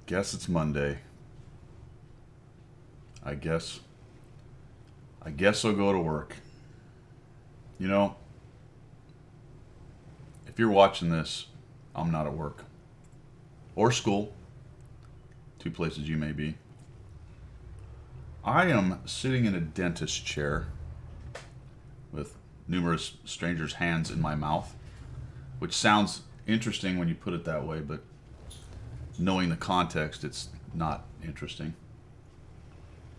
Guess it's Monday. I guess I'll go to work. You know, if you're watching this, I'm not at work. Or school. Two places you may be. I am sitting in a dentist chair with numerous strangers' hands in my mouth, which sounds interesting when you put it that way, but knowing the context, it's not interesting.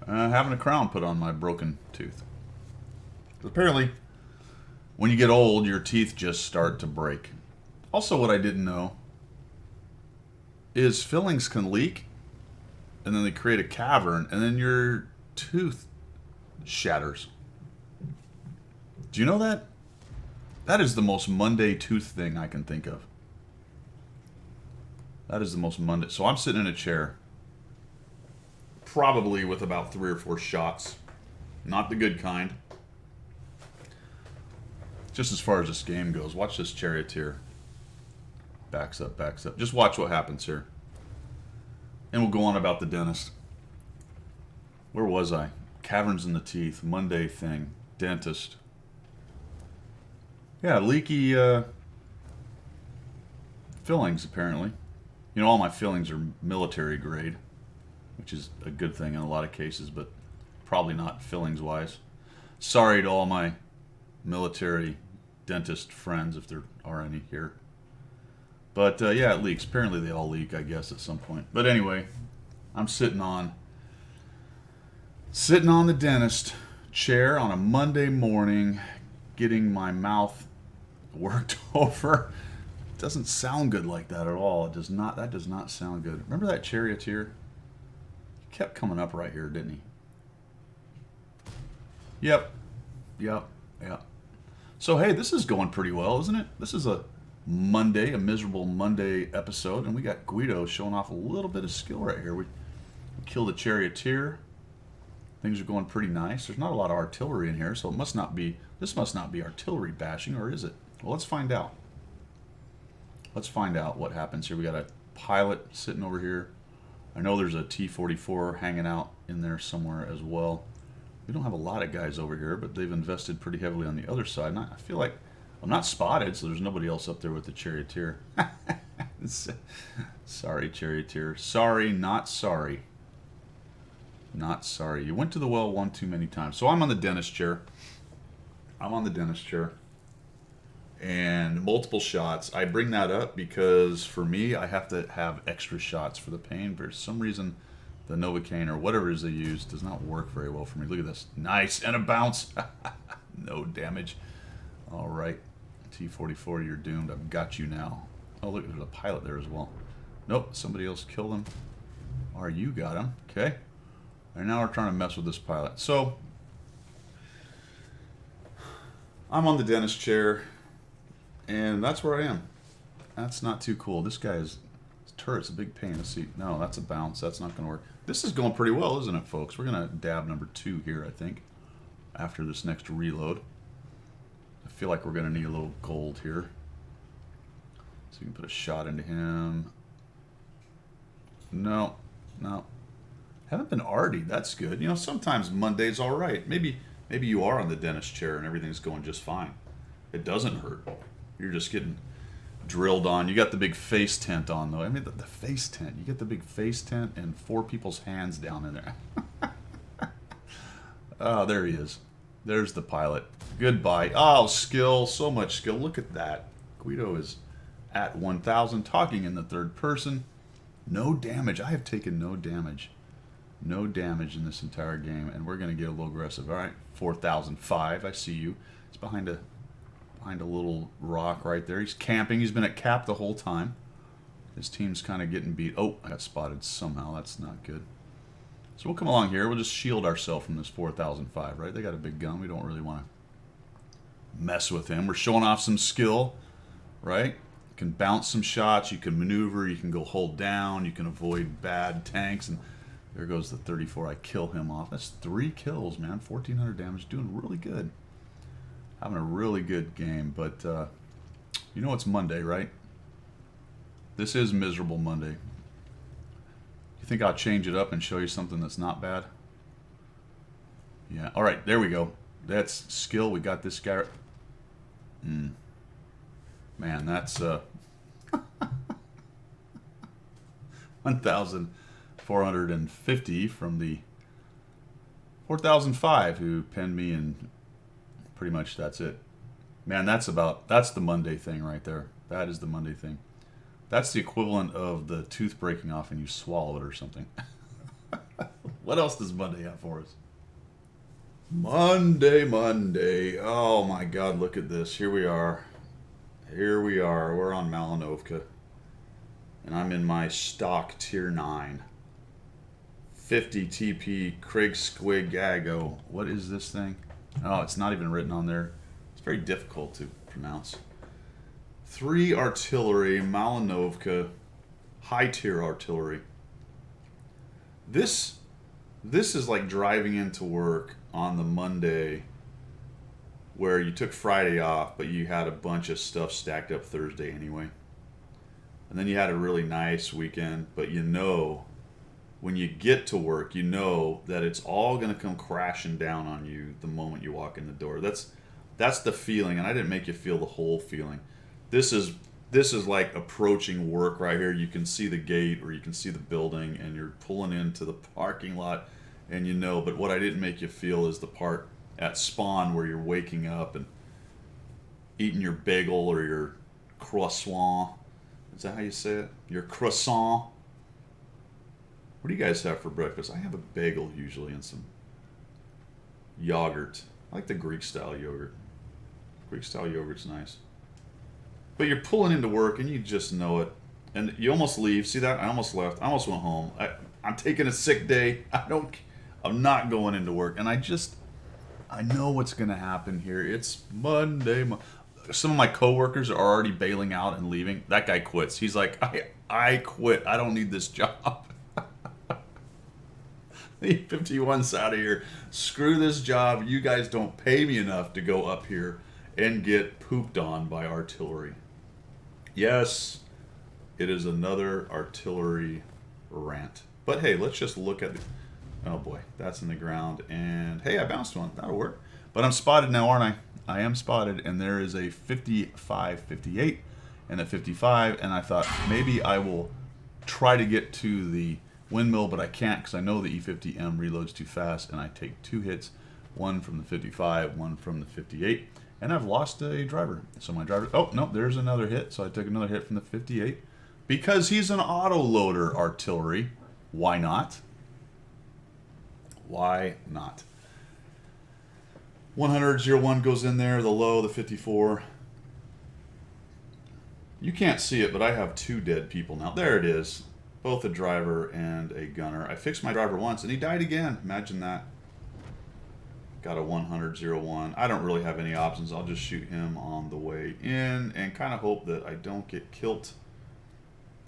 Having a crown put on my broken tooth. Apparently, when you get old, your teeth just start to break. Also, what I didn't know is fillings can leak, and then they create a cavern, and then your tooth shatters. Do you know that? That is the most Monday tooth thing I can think of. That is the most Monday. So I'm sitting in a chair, probably with about 3 or 4 shots. Not the good kind. Just as far as this game goes, watch this charioteer. Backs up, backs up. Just watch what happens here. And we'll go on about the dentist. Where was I? Caverns in the teeth, Monday thing, dentist. Yeah, leaky fillings, apparently. You know, all my fillings are military grade, which is a good thing in a lot of cases, but probably not fillings-wise. Sorry to all my military dentist friends, if there are any here. But yeah, it leaks. Apparently they all leak, I guess, at some point. But anyway, I'm sitting on the dentist chair on a Monday morning, getting my mouth worked over. It doesn't sound good like that at all. It does not. That does not sound good. Remember that charioteer? He kept coming up right here, didn't he? Yep. So hey, this is going pretty well, isn't it? This is a Monday, a miserable Monday episode, and we got Guido showing off a little bit of skill right here. We killed a charioteer. Things are going pretty nice. There's not a lot of artillery in here, so this must not be artillery bashing, or is it? Well, let's find out. Let's find out what happens here. We got a pilot sitting over here. I know there's a T-44 hanging out in there somewhere as well. We don't have a lot of guys over here, but they've invested pretty heavily on the other side. And I feel like I'm not spotted, so there's nobody else up there with the charioteer. Sorry, charioteer. Sorry, not sorry. Not sorry. You went to the well one too many times. So I'm on the dentist chair. And multiple shots. I bring that up because for me, I have to have extra shots for the pain. For some reason, the Novocaine or whatever it is they use does not work very well for me. Look at this. Nice. And a bounce. No damage. All right. T-44, you're doomed. I've got you now. Oh, look, there's a pilot there as well. Nope, somebody else killed him. Or you got him. Okay. And now we're trying to mess with this pilot. So, I'm on the dentist chair, and that's where I am. That's not too cool. This guy's turret's a big pain in the seat. No, that's a bounce. That's not going to work. This is going pretty well, isn't it, folks? We're going to dab number 2 here, I think, after this next reload. I feel like we're going to need a little gold here. So you can put a shot into him. No. Haven't been arty. That's good. You know, sometimes Monday's all right. Maybe you are on the dentist chair and everything's going just fine. It doesn't hurt. You're just getting drilled on. You got the big face tent on, though. I mean, the face tent. You get the big face tent and 4 people's hands down in there. Oh, there he is. There's the pilot. Goodbye. Oh, skill. So much skill. Look at that. Guido is at 1,000, talking in the third person. No damage. I have taken no damage. No damage in this entire game, and we're going to get a little aggressive. All right, 4,005. I see you. It's behind a little rock right there. He's camping. He's been at cap the whole time. His team's kind of getting beat. Oh, I got spotted somehow. That's not good. So we'll come along here. We'll just shield ourselves from this 4,005, right? They got a big gun. We don't really want to mess with him. We're showing off some skill, right? You can bounce some shots. You can maneuver. You can go hold down. You can avoid bad tanks. And there goes the 34. I kill him off. That's 3 kills, man. 1,400 damage. Doing really good. Having a really good game. But you know it's Monday, right? This is miserable Monday. think I'll change it up and show you something that's not bad. Yeah, all right, there we go. That's skill. We got this guy. Man, that's 1,450 from the 4,005 who penned me, and pretty much that's it. Man, that's the Monday thing right there. That is the Monday thing. That's the equivalent of the tooth breaking off and you swallow it or something. What else does Monday have for us? Monday, Monday. Oh my God, look at this. Here we are. Here we are. We're on Malinovka. And I'm in my stock tier 9. 50 TP Craig Squigago. What is this thing? Oh, it's not even written on there. It's very difficult to pronounce. 3 artillery, Malinovka, high tier artillery. This is like driving into work on the Monday where you took Friday off, but you had a bunch of stuff stacked up Thursday anyway. And then you had a really nice weekend, but you know, when you get to work, you know that it's all going to come crashing down on you the moment you walk in the door. That's the feeling, and I didn't make you feel the whole feeling. This is like approaching work right here. You can see the gate or you can see the building, and you're pulling into the parking lot, and you know. But what I didn't make you feel is the part at spawn where you're waking up and eating your bagel or your croissant. Is that how you say it? Your croissant. What do you guys have for breakfast? I have a bagel usually and some yogurt. I like the Greek style yogurt. Greek style yogurt's nice. But you're pulling into work and you just know it. And you almost leave. See that? I almost left. I almost went home. I'm taking a sick day. I'm not going into work. And I know what's going to happen here. It's Monday. Some of my coworkers are already bailing out and leaving. That guy quits. He's like, I quit. I don't need this job. The 51's out of here. Screw this job. You guys don't pay me enough to go up here and get pooped on by artillery. Yes, it is another artillery rant. But hey, let's just look at the... Oh boy, that's in the ground. And hey, I bounced one. That'll work. But I'm spotted now, aren't I? I am spotted, and there is a 55-58 and a 55. And I thought maybe I will try to get to the windmill, but I can't because I know the E50M reloads too fast, and I take 2 hits, one from the 55, one from the 58. And I've lost a driver. So my driver... Oh, no, there's another hit. So I took another hit from the 58. Because he's an auto-loader artillery. Why not? Why not? 100-01 goes in there. The low, the 54. You can't see it, but I have 2 dead people now. There it is. Both a driver and a gunner. I fixed my driver once, and he died again. Imagine that. Got a 100-01. I don't really have any options. I'll just shoot him on the way in and kind of hope that I don't get killed.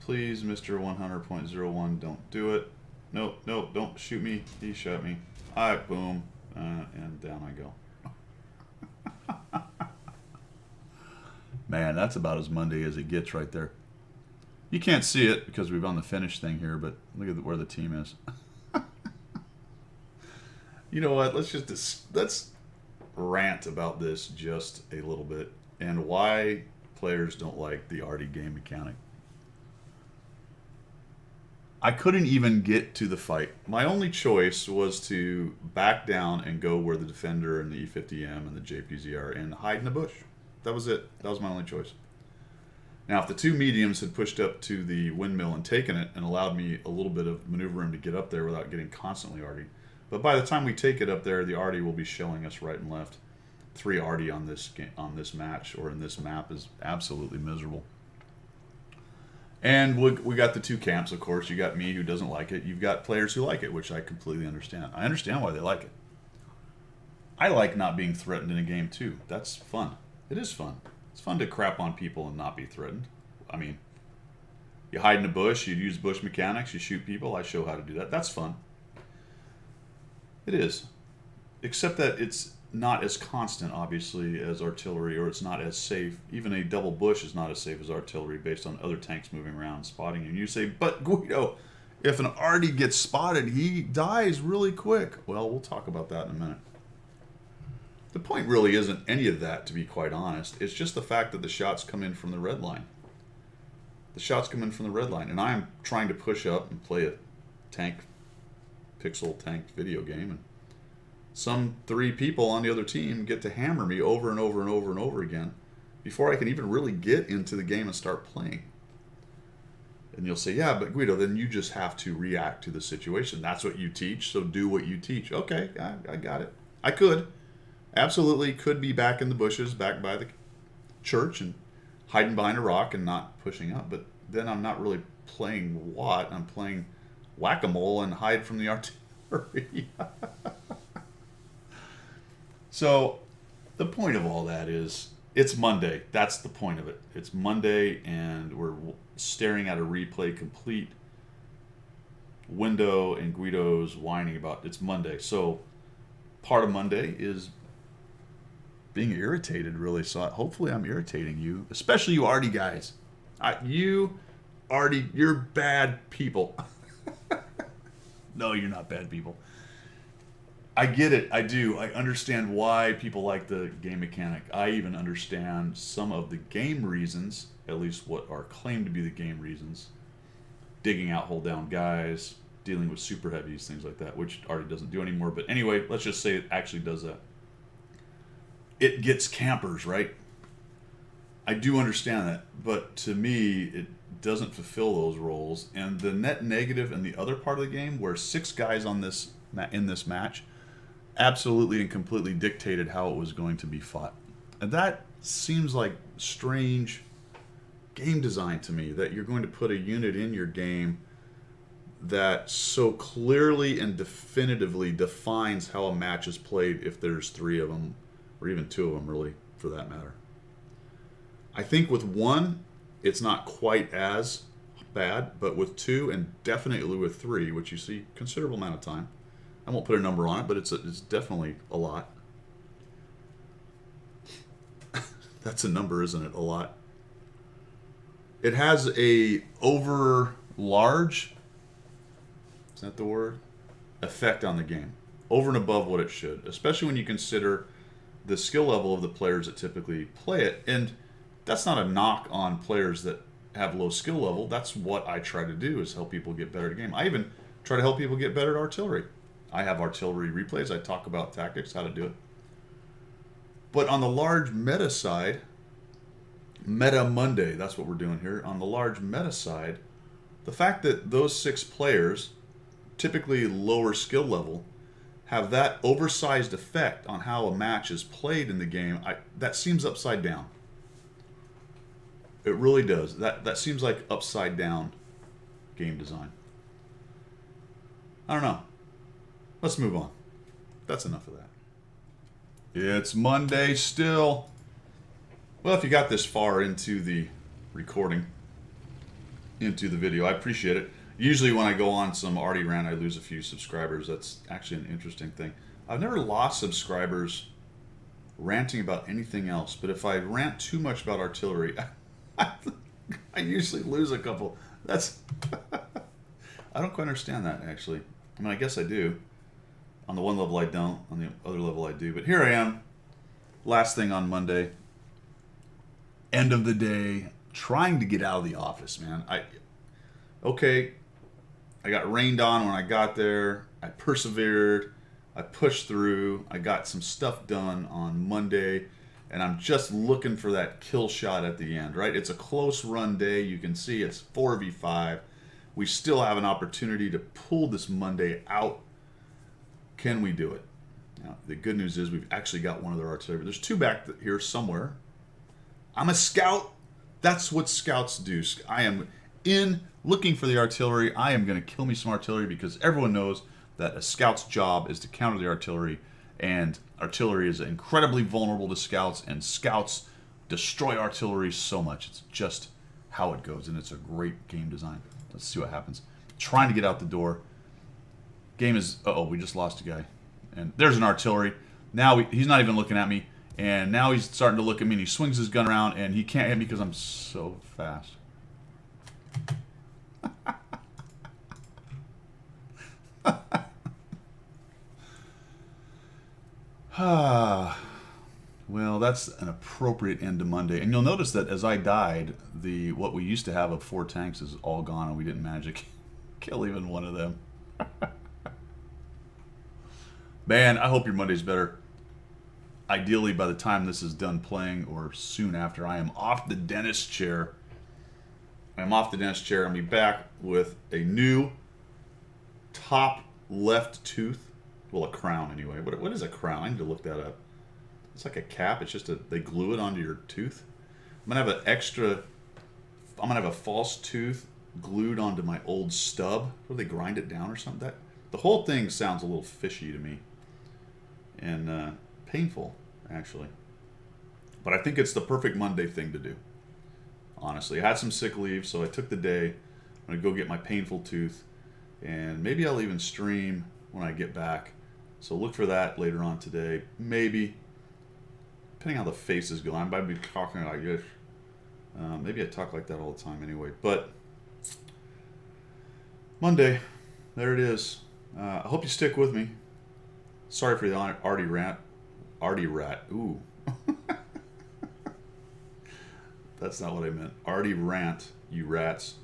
Please, Mr. 100.01, don't do it. Nope, nope, don't shoot me. He shot me. All right, boom. And down I go. Man, that's about as Monday as it gets right there. You can't see it because we've on the finish thing here, but look at where the team is. You know what? Let's rant about this just a little bit and why players don't like the arty game mechanic. I couldn't even get to the fight. My only choice was to back down and go where the Defender and the E50M and the JPZ are and hide in the bush. That was it. That was my only choice. Now, if the 2 mediums had pushed up to the windmill and taken it and allowed me a little bit of maneuver room to get up there without getting constantly arty. But by the time we take it up there, the arty will be showing us right and left. 3 arty on this match or in this map is absolutely miserable. And we got the 2 camps, of course. You got me who doesn't like it. You've got players who like it, which I completely understand. I understand why they like it. I like not being threatened in a game too. That's fun. It is fun. It's fun to crap on people and not be threatened. I mean, you hide in a bush, you use bush mechanics, you shoot people. I show how to do that. That's fun. It is. Except that it's not as constant, obviously, as artillery, or it's not as safe. Even a double bush is not as safe as artillery based on other tanks moving around, spotting you. And you say, but Guido, If an arty gets spotted, he dies really quick. Well, we'll talk about that in a minute. The point really isn't any of that, to be quite honest. It's just the fact that the shots come in from the red line. The shots come in from the red line, and I'm trying to push up and play a pixel tanked video game, and some 3 people on the other team get to hammer me over and over and over and over again before I can even really get into the game and start playing. And you'll say, yeah, but Guido, then you just have to react to the situation. That's what you teach, so do what you teach. Okay, I got it. I absolutely could be back in the bushes, back by the church, and hiding behind a rock and not pushing up. But then I'm not really playing what? I'm playing whack-a-mole and hide from the artillery. So the point of all that is, it's Monday. That's the point of it. It's Monday, and we're staring at a replay complete window, and Guido's whining about it's Monday. So part of Monday is being irritated, really. So hopefully I'm irritating you, especially you arty guys. You arty, you're bad people. No, you're not bad people. I get it. I do. I understand why people like the game mechanic. I even understand some of the game reasons, at least what are claimed to be the game reasons. Digging out hold down guys, dealing with super heavies, things like that, which Artie doesn't do anymore. But anyway, let's just say it actually does that. It gets campers, right? I do understand that, but to me, it doesn't fulfill those roles. And the net negative in the other part of the game, where 6 guys on this in this match absolutely and completely dictated how it was going to be fought. And that seems like strange game design to me, that you're going to put a unit in your game that so clearly and definitively defines how a match is played if there's 3 of them, or even 2 of them, really, for that matter. I think with 1, it's not quite as bad, but with 2, and definitely with 3, which you see considerable amount of time, I won't put a number on it, but it's definitely a lot. That's a number, isn't it? A lot. It has a over large, is that the word? Effect on the game. Over and above what it should, especially when you consider the skill level of the players that typically play it. And that's not a knock on players that have low skill level. That's what I try to do, is help people get better at the game. I even try to help people get better at artillery. I have artillery replays. I talk about tactics, how to do it. But on the large meta side, Meta Monday, that's what we're doing here. On the large meta side, the fact that those 6 players, typically lower skill level, have that oversized effect on how a match is played in the game, that seems upside down. It really does. That seems like upside down game design. I don't know. Let's move on. That's enough of that. It's Monday still. Well, if you got this far into the recording, into the video, I appreciate it. Usually when I go on some arty rant, I lose a few subscribers. That's actually an interesting thing. I've never lost subscribers ranting about anything else, but if I rant too much about artillery, I usually lose a couple. That's I don't quite understand that, actually. I mean, I guess I do. On the one level I don't, on the other level I do. But here I am, last thing on Monday, end of the day, trying to get out of the office, man. I got rained on when I got there. I persevered. I pushed through. I got some stuff done on Monday, and I'm just looking for that kill shot at the end, right? It's a close run day. You can see it's 4v5. We still have an opportunity to pull this Monday out. Can we do it? Now, the good news is we've actually got one of their artillery. There's 2 back here somewhere. I'm a scout. That's what scouts do. I am in looking for the artillery. I am going to kill me some artillery, because everyone knows that a scout's job is to counter the artillery, and artillery is incredibly vulnerable to scouts, and scouts destroy artillery so much. It's just how it goes, and it's a great game design. Let's see what happens. Trying to get out the door. Game is, we just lost a guy. And there's an artillery. Now he's not even looking at me. And now he's starting to look at me, and he swings his gun around, and he can't hit me because I'm so fast. Ah, well, that's an appropriate end to Monday. And you'll notice that as I died, the what we used to have of 4 tanks is all gone, and we didn't magic kill even one of them. Man, I hope your Monday's better. Ideally, by the time this is done playing, or soon after, I am off the dentist chair. I'm off the dentist chair. I'll be back with a new top left tooth. Well, a crown anyway. What is a crown? I need to look that up. It's like a cap. It's just they glue it onto your tooth. I'm gonna have I'm gonna have a false tooth glued onto my old stub. Or they grind it down or something. The whole thing sounds a little fishy to me, and painful actually. But I think it's the perfect Monday thing to do. Honestly, I had some sick leave, so I took the day. I'm gonna go get my painful tooth, and maybe I'll even stream when I get back. So look for that later on today. Maybe, depending on how the face is going. I might be talking like this. Maybe I talk like that all the time anyway. But Monday, there it is. I hope you stick with me. Sorry for the arty rant. Arty rat. Ooh. That's not what I meant. Arty rant, you rats.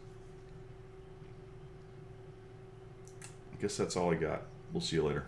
I guess that's all I got. We'll see you later.